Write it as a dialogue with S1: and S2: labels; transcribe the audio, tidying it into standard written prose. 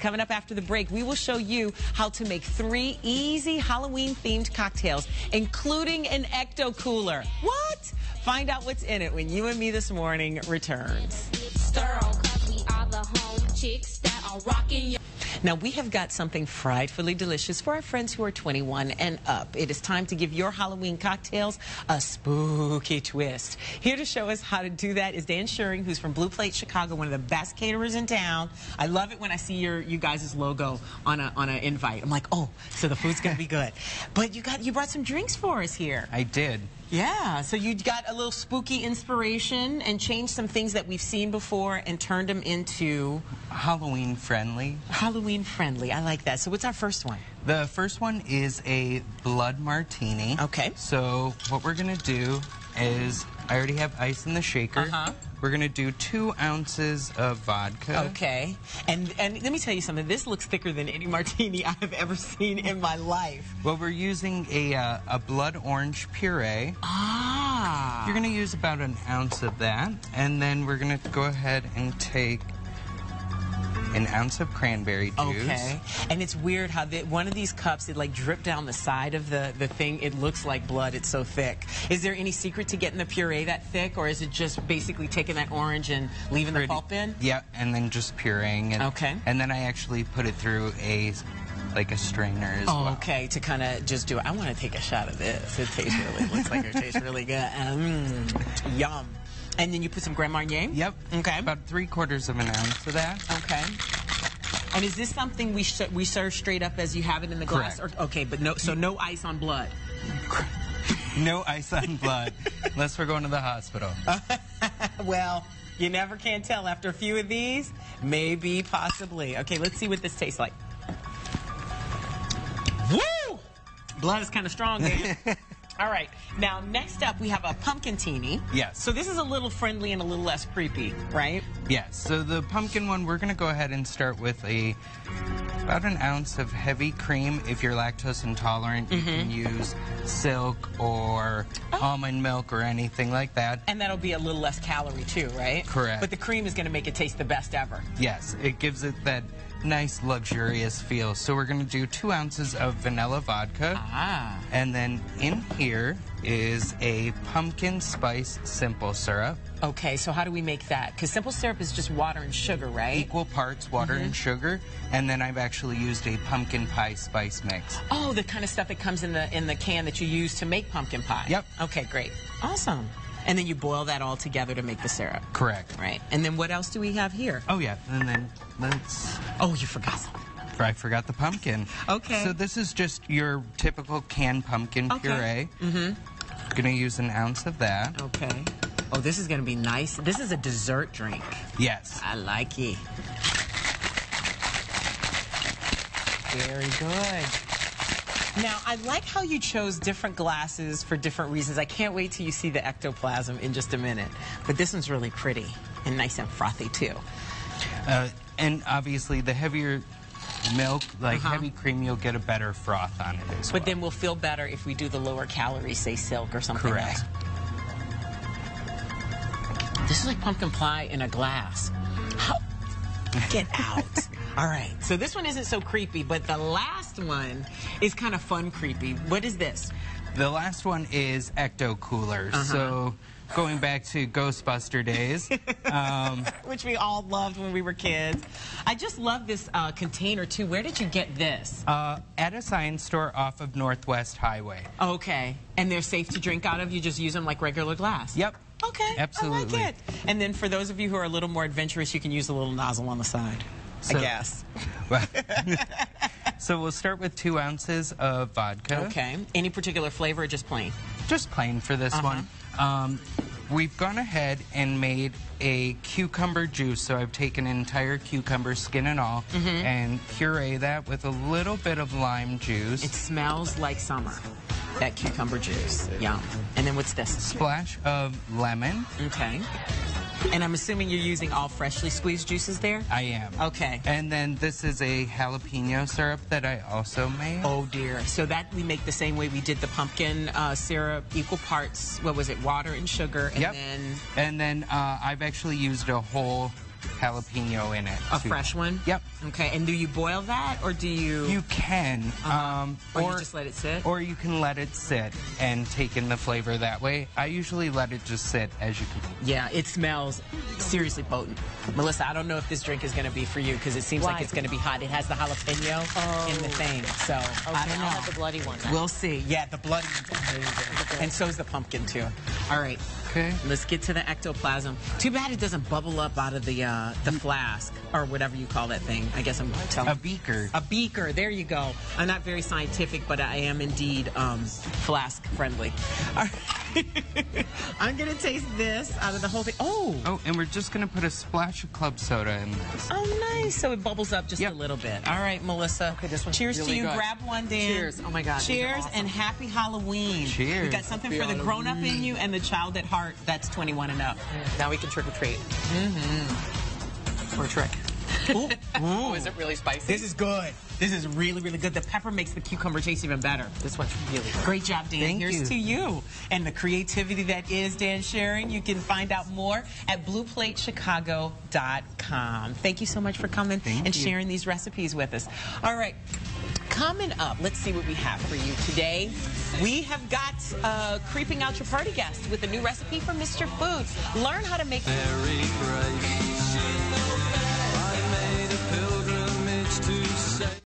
S1: Coming up after the break, we will show you how to make 3 easy Halloween-themed cocktails, including an ecto cooler. What? Find out what's in it when You and Me This Morning returns.
S2: Stir on, 'cause we are the home chicks that are rocking your...
S1: Now, we have got something frightfully delicious for our friends who are 21 and up. It is time to give your Halloween cocktails a spooky twist. Here to show us how to do that is Dan Scheuring, who's from Blue Plate Chicago, one of the best caterers in town. I love it when I see you guys' logo on an invite. I'm like, oh, so the food's going to be good. But you brought some drinks for us here.
S3: I did.
S1: Yeah, so you got a little spooky inspiration and changed some things that we've seen before and turned them into...
S3: Halloween friendly.
S1: Halloween friendly, I like that. So what's our first one?
S3: The first one is a blood martini.
S1: Okay.
S3: So what we're going to do is, I already have ice in the shaker.
S1: Uh-huh.
S3: We're going to do 2 ounces of vodka.
S1: Okay. And let me tell you something. This looks thicker than any martini I have ever seen in my life.
S3: Well, we're using a blood orange puree.
S1: Ah.
S3: You're going to use about 1 ounce of that. And then we're going to go ahead and take 1 ounce of cranberry juice.
S1: Okay. And it's weird how one of these cups, it like dripped down the side of the thing. It looks like blood. It's so thick. Is there any secret to getting the puree that thick, or is it just basically taking that orange and leaving the pulp in?
S3: Yeah, and then just pureeing it.
S1: Okay.
S3: And then I actually put it through a strainer as well.
S1: Okay, to kind of just do it. I want to take a shot of this. It tastes looks like it tastes really good. Yum. And then you put some Grand Marnier?
S3: Yep.
S1: Okay.
S3: About 3/4 of an ounce of that.
S1: Okay. And is this something we serve straight up as you have it in the glass?
S3: Correct.
S1: Or, okay, but no ice on blood.
S3: No ice on blood, unless we're going to the hospital.
S1: Well, you never can tell. After a few of these, maybe, possibly. Okay, let's see what this tastes like. Woo! Blood is kind of strong, man. All right. Now, next up, we have a pumpkin teeny.
S3: Yes.
S1: So this is a little friendly and a little less creepy, right?
S3: Yes. So the pumpkin one, we're going to go ahead and start with about 1 ounce of heavy cream. If you're lactose intolerant, you can use silk or almond milk or anything like that.
S1: And that'll be a little less calorie too, right?
S3: Correct.
S1: But the cream is going to make it taste the best ever.
S3: Yes. It gives it that nice luxurious feel. So we're going to do 2 ounces of vanilla vodka.
S1: Ah.
S3: And then in here is a pumpkin spice simple syrup.
S1: Okay, so how do we make that? Because simple syrup is just water and sugar, right?
S3: Equal parts water and sugar. And then I've actually used a pumpkin pie spice mix.
S1: Oh, the kind of stuff that comes in the can that you use to make pumpkin pie.
S3: Yep.
S1: Okay, great. Awesome. And then you boil that all together to make the syrup.
S3: Correct.
S1: Right. And then what else do we have here?
S3: Oh, yeah. And then let's...
S1: Oh, you forgot something.
S3: I forgot the pumpkin.
S1: Okay.
S3: So this is just your typical canned pumpkin puree. Going to use 1 ounce of that.
S1: Okay. Oh, this is going to be nice. This is a dessert drink.
S3: Yes.
S1: I like it. Very good. Now, I like how you chose different glasses for different reasons. I can't wait till you see the ectoplasm in just a minute. But this one's really pretty and nice and frothy, too.
S3: And obviously, the heavier milk, like heavy cream, you'll get a better froth on it as well.
S1: But then we'll feel better if we do the lower calorie, say silk or something
S3: Correct.
S1: else. This is like pumpkin pie in a glass. Get out. All right. So this one isn't so creepy, but the last one is kind of fun creepy. What is this?
S3: The last one is ecto coolers. So going back to Ghostbuster days.
S1: Which we all loved when we were kids. I just love this container, too. Where did you get this?
S3: At a science store off of Northwest Highway.
S1: Okay. And they're safe to drink out of? You just use them like regular glass?
S3: Yep.
S1: Okay.
S3: Absolutely.
S1: I like it. And then for those of you who are a little more adventurous, you can use a little nozzle on the side. I guess.
S3: Well, so we'll start with 2 ounces of vodka.
S1: Okay. Any particular flavor or just plain?
S3: Just plain for this one. We've gone ahead and made a cucumber juice. So I've taken an entire cucumber, skin and all, and puree that with a little bit of lime juice.
S1: It smells like summer, that cucumber juice. Yum. And then what's this?
S3: Splash of lemon.
S1: Okay. And I'm assuming you're using all freshly squeezed juices there?
S3: I am.
S1: Okay.
S3: And then this is a jalapeno syrup that I also made.
S1: Oh, dear. So that we make the same way we did the pumpkin syrup, equal parts, what was it, water and sugar, and then...
S3: And then I've actually used a whole jalapeno in it.
S1: A fresh one?
S3: Yep.
S1: Okay, and do you boil that, or do you...
S3: You can.
S1: Or you just let it sit?
S3: Or you can let it sit and take in the flavor that way. I usually let it just sit, as you can.
S1: Yeah, it smells seriously potent. Melissa, I don't know if this drink is going to be for you, because it seems like it's going to be hot. It has the jalapeno in the thing, so I don't know.
S4: I'll have the bloody one then.
S1: We'll see. Yeah, the bloody one's amazing. And so's the pumpkin, too. All right.
S3: Okay.
S1: Let's get to the ectoplasm. Too bad it doesn't bubble up out of the flask, or whatever you call that thing. I guess I'm telling
S3: A beaker.
S1: A beaker. There you go. I'm not very scientific, but I am indeed flask friendly. All right. I'm going to taste this out of the whole thing. Oh.
S3: Oh, and we're just going to put a splash of club soda in this.
S1: Oh, nice. So it bubbles up just a little bit. All right, Melissa.
S4: Okay, this one's
S1: Cheers
S4: really
S1: to you.
S4: good.
S1: Grab one, Dan.
S4: Cheers. Oh, my God. These are
S1: Cheers,
S4: awesome.
S1: and happy Halloween.
S3: Cheers.
S1: We got something for the grown-up in you and the child at heart that's 21 and up.
S4: Now we can trick or treat. Or trick.
S1: Ooh.
S4: Oh, is it really spicy?
S1: This is good. This is really, really good. The pepper makes the cucumber taste even better.
S4: This one's really good.
S1: Great job, Dan.
S3: Thank
S1: Here's
S3: you.
S1: to you. And the creativity that is Dan Scheuring. You can find out more at blueplatechicago.com. Thank you so much for coming and sharing these recipes with us. All right. Coming up, let's see what we have for you today. We have got Creeping Out Your Party Guest with a new recipe from Mr. Foods. Learn how to make...
S5: Mary Grace, I made a pilgrimage to say